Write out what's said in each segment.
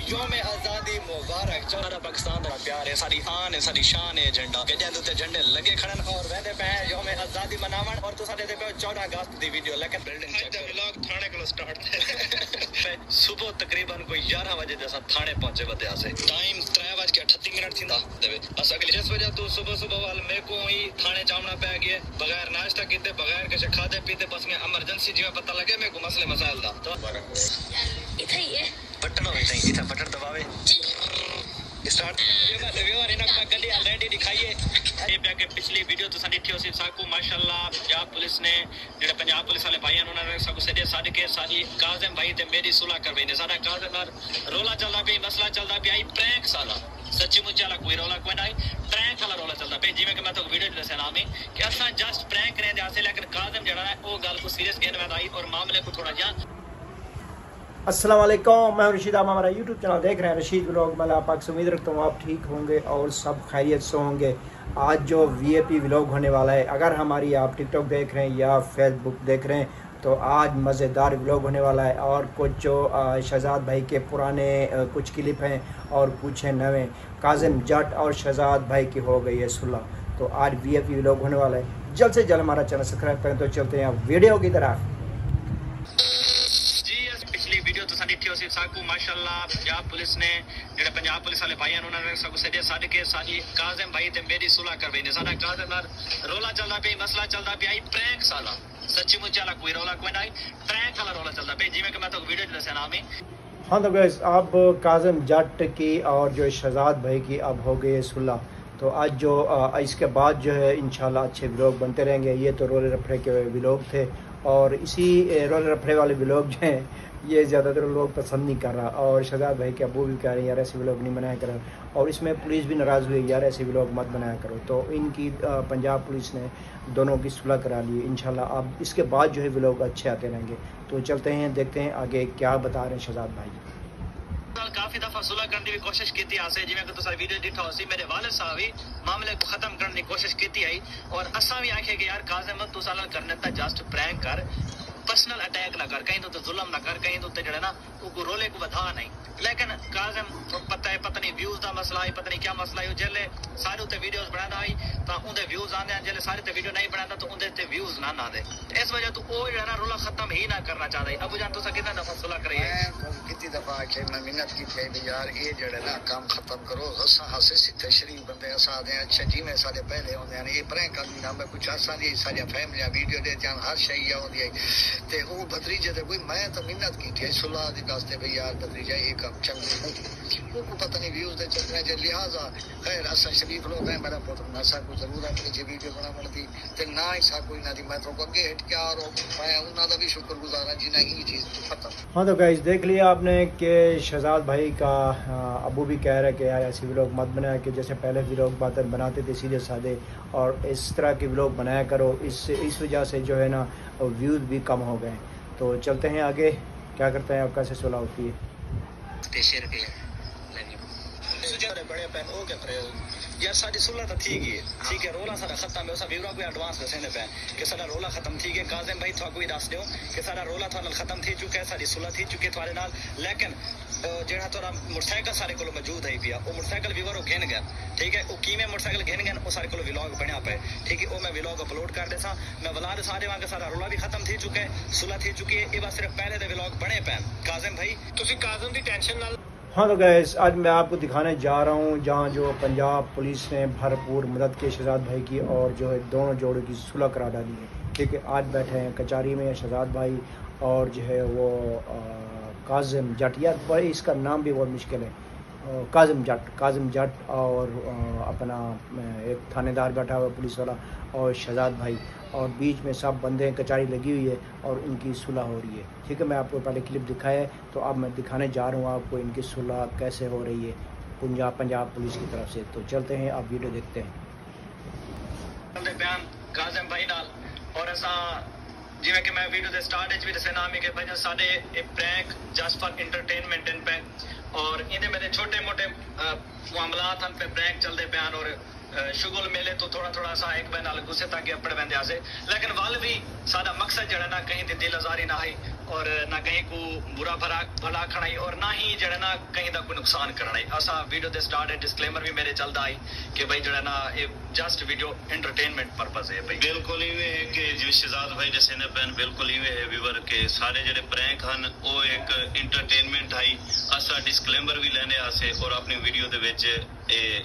योम आजादी मुबारक। सारा पाकिस्तान का प्यार है, सारी आन है, सारी शान है। झंडा गड्डियां दे उत्ते झंडे लगे खड़न और वहदे पे योम आजादी मनावन। और तुसा दे पे 14 अगस्त दी वीडियो, लेकिन बिल्डिंग चेक करो। व्लॉग थाने को स्टार्ट सुबह तकरीबन कोई 11 बजे जैसा थाने पहुंचे बदया से। टाइम 3:38 थी देवे। बस अगली जिस वजह तू सुबह सुबह वाल मेरे को ही थाने जाना पै गया बगैर नाश्ता कीते, बगैर किसी खाते पीते। बस मैं इमरजेंसी जिवें पता लगे मेरे को मसले मसाइल दा तो इथे ही है बटन होवे सही इथे बटन दबावे स्टार्ट। ये मैं व्यवहार इना का गड्डी ऑलरेडी दिखाइए। ये पे के पिछली वीडियो तो सा देखियो सी साकू माशाल्लाह पंजाब पुलिस ने जेड़ा पंजाब पुलिस वाले भाई उन्होंने सब सदे साड के साडी काजिम भाई ते मेरी सुलह करवाई ने। साडा काजिम नाल रोला चलदा पे, मसला चलदा पे, आई प्रैंक साला सच्ची मुच्ची वाला कोई रोला कोई नहीं, प्रैंक वाला रोला चलदा पे। जिवें कि मैं तो वीडियो दसे नाम है कि असा जस्ट प्रैंक करने जासे, लेकिन काजिम जेड़ा है वो गल को सीरियस घेन में आई और मामले को थोड़ा जा। अस्सलाम वालेकुम, मैं रशीद। आप हमारा यूट्यूब चैनल देख रहे हैं रशीद व्लॉग। मैं आप से उम्मीद रखता हूँ आप ठीक होंगे और सब खैरियत से होंगे। आज जो वीआईपी व्लॉग होने वाला है, अगर हमारी आप टिकटॉक देख रहे हैं या फेसबुक देख रहे हैं तो आज मज़ेदार व्लॉग होने वाला है। और कुछ जो शहजाद भाई के पुराने कुछ क्लिप हैं और कुछ हैं नए। काजिम जट और शहजाद भाई की हो गई है सुलह, तो आज वीआईपी व्लॉग होने वाला है। जल्द से जल्द हमारा चैनल सब्सक्राइब करें। तो चलते हैं वीडियो की तरफ। साकू माशाल्लाह पंजाब पुलिस ने जेड़ा पंजाब पुलिस वाले भाई उन्होंने सब सदे साड के साडी काजिम भाई ते मेरी सुलह करवाई ने। साडा काजिम नाल रोला चलदा पे, मसला चलदा पे, आई प्रैंक साला सच्ची मुच्ची वाला कोई रोला कोई नहीं, प्रैंक वाला रोला चलदा पे। जिवें कि मैं तो वीडियो दसे नाम है। हाँ तो गाइस, अब काजिम जट की और जो शहजाद भाई की अब हो गई सुलह। तो आज जो इसके बाद जो है इंशाल्लाह अच्छे व्लॉग बनते रहेंगे। ये तो रोले रफड़े के व्लॉग थे और इसी रोले रफड़े वाले व्लॉग जो हैं ये ज़्यादातर लोग पसंद नहीं कर रहा। और शहजाद भाई के अबू भी कह रहे हैं यार ऐसे व्लॉग नहीं बनाया करो, और इसमें पुलिस भी नाराज़ हुई यार ऐसे व्लॉग मत बनाया करो। तो इनकी पंजाब पुलिस ने दोनों की सुलह करा ली। इंशाल्लाह अब इसके बाद जो है व्लॉग अच्छे आते रहेंगे। तो चलते हैं देखते हैं आगे क्या बता रहे हैं शहजाद भाई। काफी दफा सुलह करने की कोशिश की आसे, जिवें कि तुसा वीडियो दिखा होसी मेरे वालिद साहब भी मामले को खत्म करने की कोशिश की आई और असा भी आखे कि यार काजिम तू साला करने ता जस्ट प्रैंक कर, पर्सनल अटैक ना कर, कहीं तो जुल्म ना कर, कहीं तो जड़ा ना वो रोले को बधा नहीं। लेकिन काजिम पता है पता नहीं व्यूज का मसला है, पता नहीं क्या मसला है। जेले सारे उत्ते वीडियोस बनाना आई तो उनके व्यूज आते हैं, जेले सारे ते वीडियो नहीं बनाता तो उनके व्यूज ना ना दे। इस वजह तो वो जड़ा ना रोला खत्म ही ना करना चाहता है। अबू जान तो कितना दफा सुलह करी है, कितनी दफा आखे मैं मिन्नत की थे यार ये जड़े ना काम खत्म करो। असा हासे सीधे शरीफ बंदे असा आदे अच्छा जी में सारे पहले होंगे हैं। ये प्रैंक करनी ना मैं कुछ असा दी सारी फैमिली वीडियो दे जान हर शई आउंदी है ते वो भतीजे ते कोई मैं तो मिन्नत की थी सुलह दी वास्ते भाई यार भतीजा ये काम चंगे नहीं को पता नहीं व्यूज दे चल रहे लिहाजा खैर असा शरीफ लोग हैं। मेरा पुत्र नशा को जरूरत है जे वीडियो बनाने दी ते ना ही सा कोई ना दी मैं तो अगे हट के आ रहा मैं उन्हां दा भी शुक्रगुजार हां जिन्हां ये चीज खत्म। हाँ तो गाइस देख लिया आपने कि शहजाद भाई का अबू भी कह रहा है कि यार ऐसी व्लॉग मत बनाया कि जैसे पहले व्लॉग बातें बनाते थे सीधे साधे, और इस तरह के व्लॉग बनाया करो। इस वजह से जो है ना व्यूज़ भी कम हो गए। तो चलते हैं आगे क्या करते हैं, अब कैसे सुलह होती है। बड़े पैन ओ क्या करे यार साडी सुलह तो ठीक है, ठीक है रोला सारा खत्म है। उसा व्यूरा कोई एडवांस दसने पे कि सारा रोला खत्म ठीक है। काजिम भाई थोड़ा कोई दस दियो कि सारा रोला थारे नाल खत्म थी चुका है, साडी सुलह थी चुकी है थारे नाल। लेकिन जेड़ा तोरा मोटरसाइकिल सारे कोल मौजूद है पिया, वो मोटरसाइकिल व्यूवर वो घेन गया ठीक है। वो कीमें मोटरसाइकिल घेन गया वो सारे कोल व्लॉग बनया पे ठीक है। वो मैं व्लॉग अपलोड कर देसा, मैं बला दे सारे वांगे सारा रोला भी खत्म थी चुका है, सुलह थी चुकी है। ये बस सिर्फ पहले दे व्लॉग बने पैन काजिम भाई तुसी काजिम दी टेंशन नाल। हाँ तो गैस आज मैं आपको दिखाने जा रहा हूँ जहाँ जो पंजाब पुलिस ने भरपूर मदद की शहजाद भाई की और जो है दोनों जोड़ों की सुलह करा डाली है ठीक है। आज बैठे हैं कचहरी में शहजाद भाई और जो है वो काजिम जट, यार भाई इसका नाम भी बहुत मुश्किल है। काजिम जट और अपना एक थानेदार बैठा हुआ पुलिस वाला और शहजाद भाई, और बीच में सब बंदे कचहरी लगी हुई है और इनकी सुलह हो रही है ठीक है। मैं आपको पहले क्लिप दिखाया है तो अब मैं दिखाने जा रहा हूँ आपको इनकी सुलह कैसे हो रही है पंजाब पुलिस की तरफ से। तो चलते हैं आप वीडियो देखते हैं। बयान काजिम भाई नाल और ऐसा जिवें कि मैं वीडियो दे स्टार्ट भी दसे नाम है कि भाई साडे a prank just for entertainment इन पे और इन्हें मेरे छोटे मोटे मामलात हम पे प्रैंक चलते बयान और शुगल मेले तो थोड़ा थोड़ा सा एक नाल गुस्से तक अपने बंदे आसे। लेकिन वाल भी साडा मकसद जड़ा ना कहीं ते दिल आजारी ना आई और ना कहीं को बुरा भला खड़ाई और ना ही जड़ा ना कहीं का कोई नुकसान करना है। असा वीडियो दे स्टार्ट डिस्क्लेमर भी मेरे चलता आई कि भाई जड़ा ना ये जस्ट वीडियो एंटरटेनमेंट पर्पस है भाई। बिल्कुल इवे है कि जिवें शहजाद भाई दसे ने पैन बिल्कुल इवे है व्यूअर के सारे जेडे प्रैंक हन वो एक एंटरटेनमेंट आई। असा डिस्क्लेमर भी लेने आसे और अपनी वीडियो दे विच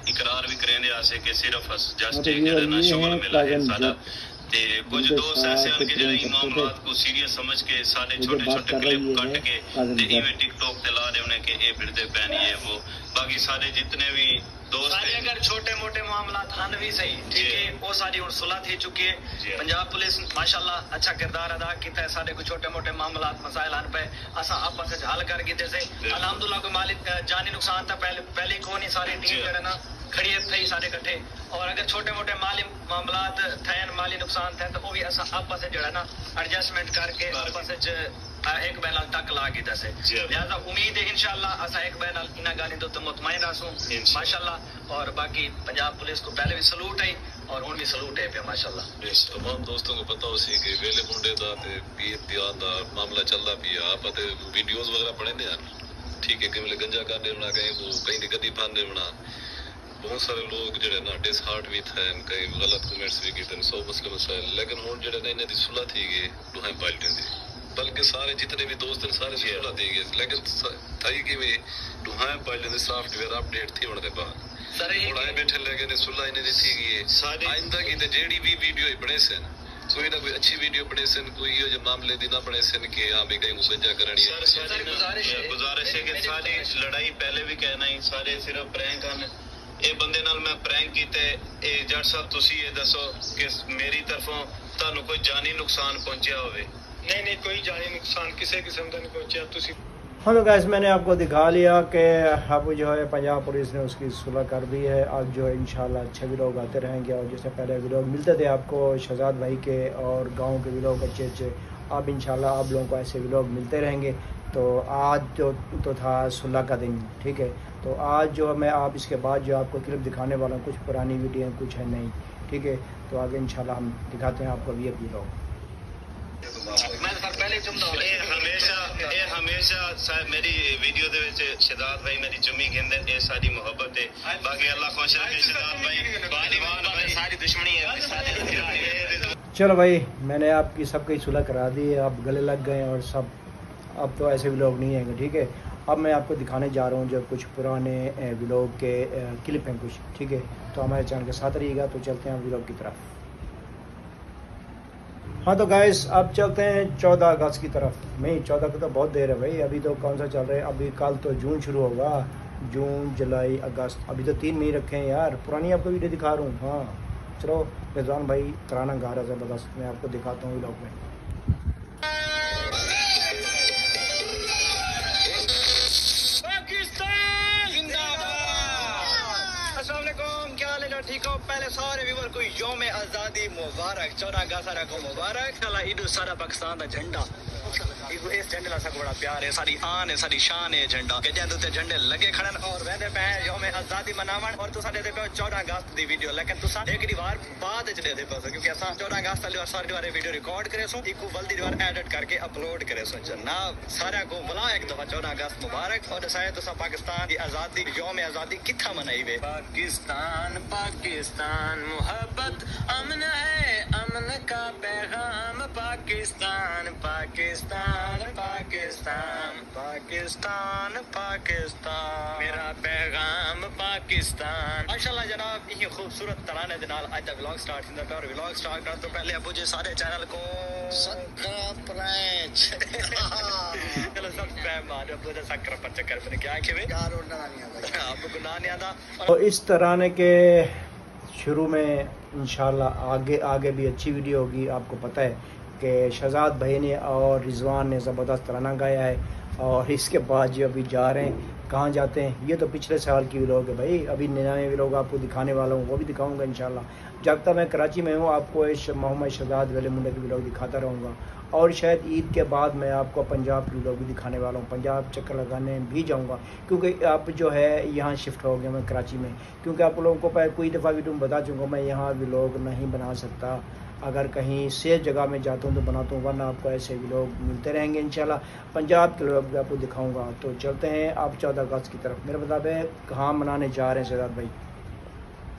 इकरार भी करने आसे कि सिर्फ जस्ट जेड़ा ना शुगल मिला है साडा ते कुछ दोस्त ऐसे हैं कि जेडे मामलात को सीरियस समझ के सारे छोटे छोटे क्लिप कट के ते इवे टिकटॉक ते ला रहे उन्हें कि ये फिरदे पैन ये वो। बाकी सारे जितने भी दोस्त सारे अगर छोटे मोटे मामला हन भी सही ठीक है वो सारी हुन सुलह थी चुकी है। पंजाब पुलिस माशाल्लाह अच्छा किरदार अदा किया है। सारे कोई छोटे मोटे मामला मसाइल आन पे असा आपस में हल कर किते से अल्हम्दुलिल्लाह को मालिक जानी नुकसान था पहले को नहीं सारी टीम जड़ा ना खड़ी थी सारे इकट्ठे। और अगर छोटे मोटे माली मामलात थे माली नुकसान थे तो वो भी असा आपस में जड़ा ना एडजस्टमेंट करके आपस एक बैनल तक ला की दसे। लिहाजा उम्मीद है इंशाल्लाह असा एक बैनल इना गानी तो मुतमईन रासूं माशाल्लाह। और बाकी पंजाब पुलिस को पहले भी सलूट है और हुन भी सलूट है पे माशाल्लाह। तमाम दोस्तों को पता हो सी कि वेले मुंडे दा ते पीर ध्यान दा मामला चलदा पिया आप ते वीडियोस वगैरह पढ़ने हैं ठीक है कि गंजा कर देना कहीं को कहीं दी गद्दी फान देना। बहुत सारे लोग जड़े ना डिसहार्ट भी थे कई गलत कमेंट्स भी किए सौ मसले मसाइल लेकिन हुन जड़े ना इन्हें दी सुलह थी गए दुहाई पाल्टे दी बल्कि सारे जितने भी दोस्त हैं सारे सुलह दी गए लेकिन थी कि वे दुहाई पाल्टे दी सॉफ्टवेयर अपडेट थी होने के बाद हुन आए बैठे लगे ने सुलह इन्हें दी थी गई सारे आइंदा की ते जेडी भी वीडियो बने सन कोई ना कोई अच्छी वीडियो बने सन कोई ये जो मामले दी ना बने सन कि हां भी कहीं मुसज्जा करनी है। गुजारिश है कि सारी लड़ाई पहले भी कहना ही सारे सिर्फ प्रैंक हन। ये बंदे नाल मैं प्रैंक कीते ए जट साहब तुसी ये दसो कि मेरी तरफों तानू कोई जानी नुकसान पहुंचया होवे? नहीं कोई जानी नुकसान किसी किस्म का नहीं पहुंचा। तुसी हाँ तो गैस मैंने आपको दिखा लिया कि अब जो है पंजाब पुलिस ने उसकी सुलह कर दी है। अब जो है इंशाल्लाह अच्छे भी लोग आते रहेंगे और जैसे पहले भी लोग मिलते थे आपको शहजाद भाई के और गांव के भी लोग अच्छे अच्छे अब इंशाल्लाह आप लोगों को ऐसे भी लोग मिलते रहेंगे। तो आज तो था सुलह का दिन ठीक है। तो आज जो मैं आप इसके बाद जो आपको क्लिप दिखाने वाला हूँ कुछ पुरानी वीडियो कुछ है नहीं ठीक है। तो आगे इंशाल्लाह हम दिखाते हैं आपको भी अपनी लोग। हमेशा मेरी वीडियो दे विच शहजाद भाई मेरी चुम्मी कहंदे ए सारी मोहब्बत है। बाकी अल्लाह खुश रखे शहजाद भाई सारी दुश्मनी है। चलो भाई मैंने आपकी सबकी सुलह करा दी है आप गले लग गए और सब अब तो ऐसे भी लोग नहीं आएंगे ठीक है। अब मैं आपको दिखाने जा रहा हूँ जो कुछ पुराने व्लॉग के क्लिप हैं कुछ ठीक है। तो हमारे चैनल के साथ रहिएगा। तो चलते हैं व्लॉग की तरफ। हाँ तो गाइस अब चलते हैं 14 अगस्त की तरफ। नहीं 14 को तो बहुत देर है भाई अभी तो कौन सा चल रहा है अभी कल तो जून शुरू होगा जून जुलाई अगस्त अभी तो 3 महीने रखे हैं यार। पुरानी आपको वीडियो दिखा रहा हूँ। हाँ चलो रिजवान भाई तराना गा रहा है ज़बरदस्त मैं आपको दिखाता हूँ व्लॉग में। ठीक हो पहले सारे व्यूअर को यौम आज़ादी मुबारक 14 अगस्त को मुबारक। ईद सारा पाकिस्तान का झंडा इस झंडे का बड़ा प्यार है सारी आन है सारी शान है झंडा के जैसे झंडे लगे खड़न और वहदे पे यौम आज़ादी मनावन और तुसा दे पे 14 अगस्त दी वीडियो लेकिन तुसा एक बार बाद च दे पे क्योंकि असा 14 अगस्त वाली सारी बार वीडियो रिकॉर्ड करे सो इको जल्दी बार एडिट करके अपलोड करे सो जनाब सारा को बुला एक दफा 14 अगस्त मुबारक। और दसाए तुसा पाकिस्तान की आज़ादी यौम आज़ादी किथा मनाई वे? पाकिस्तान पाकिस्तान मोहब्बत अमन है अमन का पैगाम पाकिस्तान पाकिस्तान पाकिस्तान पाकिस्तान पाकिस्तान मेरा पैगाम पाकिस्तान। माशाल्लाह जनाब ये खूबसूरत तराने दे नाल आज दा व्लॉग स्टार्ट हिंदा पे और व्लॉग स्टार्ट करने तो पहले अबू जी सारे चैनल को सब्सक्राइब चलो सब्सक्राइब मार अबू दा सब्सक्राइब पर चक्कर में क्या के वे यार और ना नहीं आता आपको गुनाह नहीं आता। तो इस तराने के शुरू में इंशाल्लाह आगे भी अच्छी वीडियो होगी। आपको पता है कि शहजाद भाई ने और रिजवान ने ज़बरदस्त तराना गाया है और इसके बाद जो अभी जा रहे हैं कहाँ जाते हैं ये तो पिछले साल की व्लॉग है भाई। अभी नए व्लॉग आपको दिखाने वाला हूँ वो भी दिखाऊंगा इंशाल्लाह। जब तक मैं कराची में हूँ आपको इस मोहम्मद शहजाद वाले मुंडे की व्लॉग दिखाता रहूँगा और शायद ईद के बाद मैं आपको पंजाब की व्लॉग भी दिखाने वाला हूँ। पंजाब चक्कर लगाने भी जाऊँगा क्योंकि आप जो है यहाँ शिफ्ट हो गया मैं कराची में क्योंकि आप लोगों को कोई दफ़ा वीडियो में बता चुका मैं यहाँ व्लॉग नहीं बना सकता अगर कहीं सेफ जगह में जाता हूँ तो बनाता हूँ, वरना आपको ऐसे व्लॉग मिलते रहेंगे इंशाल्लाह। पंजाब के व्लॉग भी आपको दिखाऊंगा। तो चलते हैं आप 14 अगस्त की तरफ। मेरे मुताबिक कहाँ मनाने जा रहे हैं शहजाद भाई?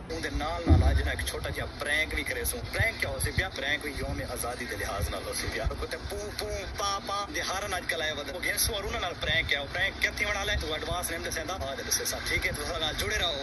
उनके नाल आज ना एक छोटा जिहा प्रैंक भी करे सो। प्रैंक क्या हो सी पिया? प्रैंक भी यौम आजादी दे लिहाज नाल हो सी पिया। तो पू पू पा पा दे हारन आजकल आए वद वो गेस और उना नाल प्रैंक क्या हो? प्रैंक किथे होना ले तो एडवांस नेम दे सेंदा आ दे से ठीक है। तो साथ जुड़े रहो।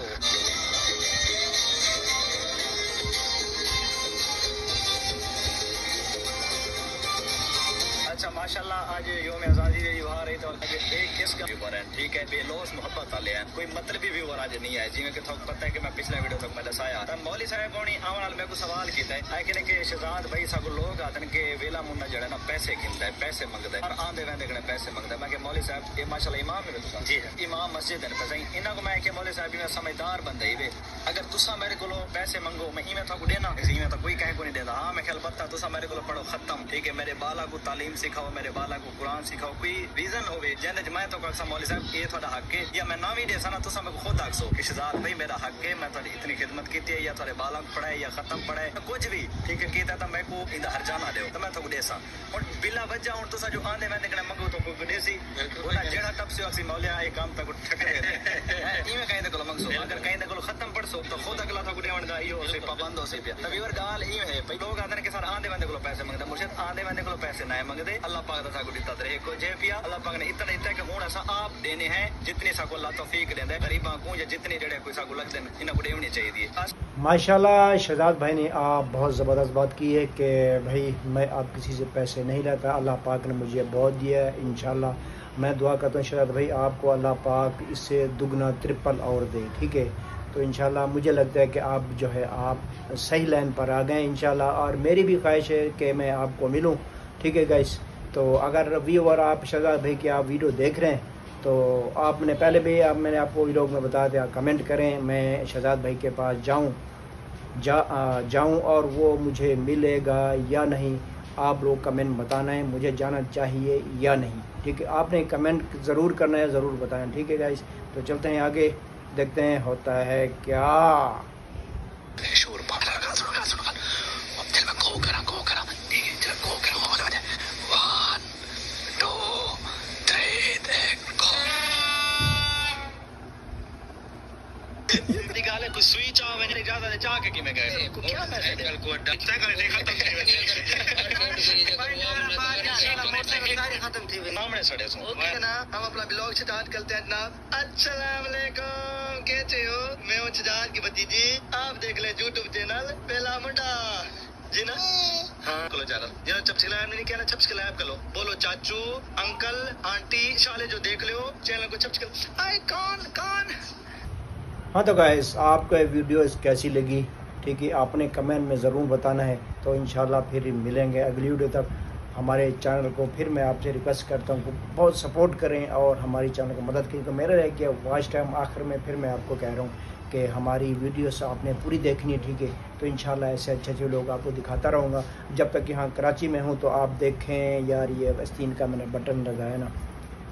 अच्छा माशाल्लाह आज यौम आजादी दे त्योहार है तो एक किसका व्यूवर है ठीक है, बेलोस मोहब्बत वाले हैं, कोई मतलबी व्यूवर आज नहीं है। जिवें कि थोक पता है कि मैं पिछले वीडियो तक मैं दसाया था मौली साहब कोणी आवन वाले मेरे को सवाल कीता है कि कि शहजाद भाई सागो लोग आते के वेला मुंडा जड़ा ना पैसे गिनता है, पैसे मंगदा है और आंदे वेंदे कने पैसे मंगदा है। मैं कि मौली साहब ये माशाल्लाह इमाम है तुसा? जी है इमाम मस्जिद है पता इना को मैं कि मौली साहब मैं समझदार बंदे ही वे अगर तुसा मेरे को पैसे मंगो मैं इवें थोक देना इवें तो कोई कहे को नहीं देता। हां मैं ख्याल पता तुसा मेरे को पढ़ो खत्म ठीक है, मेरे बाला को तालीम सिखाओ, मेरे बाला को कुरान सिखाओ, कोई रीजन होवे जेंदे च मैं तो कसा मौली साहब ये थोड़ा हक है या मैं ना भी देसा ना तुसा मेरे को खुद आखसो कि शहजाद भाई मेरा हक है, मैं थोड़ी इतनी खिदमत की है या थोड़े बाला को पढ़ाए या खत्म पढ़ाए कुछ भी ठीक है कीता तो मैं को इंदा हर जाना दे तो मैं तो देसा और बिला वजह हुन तुसा जो आंदे मैं कने मंगो तो कोई देसी बोला जेड़ा तब से असी मौलिया ये काम तक ठकरे इवें कहीं को मंगसो अगर कहीं को खत्म पढ़सो तो खुद अगला तो देवन दा यो से पाबंद हो से पिया तभी और गाल ई है भाई लोग आंदे के साथ आंदे वंदे को पैसे मंगदा मुर्शिद आंदे वंदे को पैसे ना मंगदे अल्लाह पाक दा साको दिता रहे को जे पिया अल्लाह पाक ने इतना दिता कि हुन ऐसा आप देने हैं जितने साको अल्लाह तौफीक देंदा गरीबां को या जितने जेड़े कोई साको लगदे इना को देवनी चाहिए। माशाल्लाह शहजाद भाई ने आप बहुत ज़बरदस्त बात की है कि भाई मैं आप किसी से पैसे नहीं लेता, अल्लाह पाक ने मुझे बहुत दिया है। इंशाल्लाह मैं दुआ करता हूँ शहजाद भाई आपको अल्लाह पाक इससे दुगना ट्रिपल और दे ठीक है। तो इंशाल्लाह मुझे लगता है कि आप जो है आप सही लाइन पर आ गए इंशाल्लाह और मेरी भी ख्वाहिश है कि मैं आपको मिलूँ ठीक है गाइस। तो अगर व्यूअर आप शहजाद भाई के आप वीडियो देख रहे हैं तो आपने पहले भी मैंने आपको वीडियो में बता दिया, कमेंट करें मैं शहजाद भाई के पास जाऊं और वो मुझे मिलेगा या नहीं। आप लोग कमेंट बताना है मुझे जाना चाहिए या नहीं ठीक है। आपने कमेंट ज़रूर करना है, ज़रूर बताना ठीक है गाइस। तो चलते हैं आगे देखते हैं होता है क्या। कुछ स्विच ऑफ है ज्यादा से चाह के कि मैं गए को क्या मैसेज है को डटता करे देखा तब खत्म थी नामने सड़े सो ओके ना। हम अपना ब्लॉग स्टार्ट करते हैं जनाब। अस्सलाम वालेकुम कैसे हो? मैं हूं शहजाद की भतीजी, आप देख ले YouTube चैनल पहला मुंडा जी ना। हाँ करो चैनल जिन्हें सब्सक्राइब नहीं किया ना सब्सक्राइब करो, बोलो चाचू अंकल आंटी साले जो देख लो चैनल को सब्सक्राइब आई कौन। हाँ तो गाइस आपको वीडियो कैसी लगी ठीक है, आपने कमेंट में ज़रूर बताना है। तो इंशाल्लाह फिर मिलेंगे अगली वीडियो तक। हमारे चैनल को फिर मैं आपसे रिक्वेस्ट करता हूँ बहुत सपोर्ट करें और हमारी चैनल को मदद करें। तो मेरा रह गया वॉच टाइम आखिर में फिर मैं आपको कह रहा हूँ कि हमारी वीडियोस आपने पूरी देखनी है ठीक है। तो इंशाल्लाह ऐसे अच्छे लोग आपको दिखाता रहूँगा जब तक यहाँ कराची में हूँ। तो आप देखें यार ये वस्तीन का मैंने बटन लगाया ना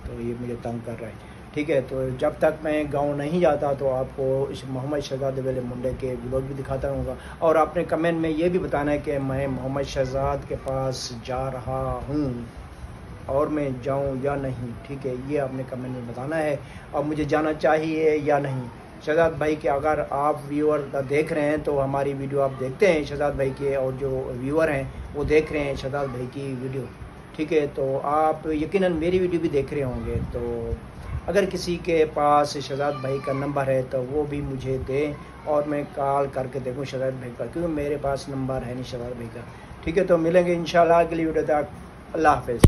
तो ये मुझे तंग कर रहा है ठीक है। तो जब तक मैं गांव नहीं जाता तो आपको इस मोहम्मद शहजाद वाले मुंडे के व्लॉग भी दिखाता रहूँगा। और आपने कमेंट में ये भी बताना है कि मैं मोहम्मद शहजाद के पास जा रहा हूँ और मैं जाऊँ या नहीं ठीक है, ये आपने कमेंट में बताना है और मुझे जाना चाहिए या नहीं। शहजाद भाई के अगर आप व्यूअर देख रहे हैं तो हमारी वीडियो आप देखते हैं शहजाद भाई के, और जो व्यूअर हैं वो देख रहे हैं शहजाद भाई की वीडियो ठीक है। तो आप यकीनन मेरी वीडियो भी देख रहे होंगे। तो अगर किसी के पास शहजाद भाई का नंबर है तो वो भी मुझे दें और मैं कॉल करके देखूं शहजाद भाई का, क्योंकि मेरे पास नंबर है नहीं शहजाद भाई का ठीक है। तो मिलेंगे इंशाल्लाह अगली वीडियो तक। अल्लाह हाफ़िज़।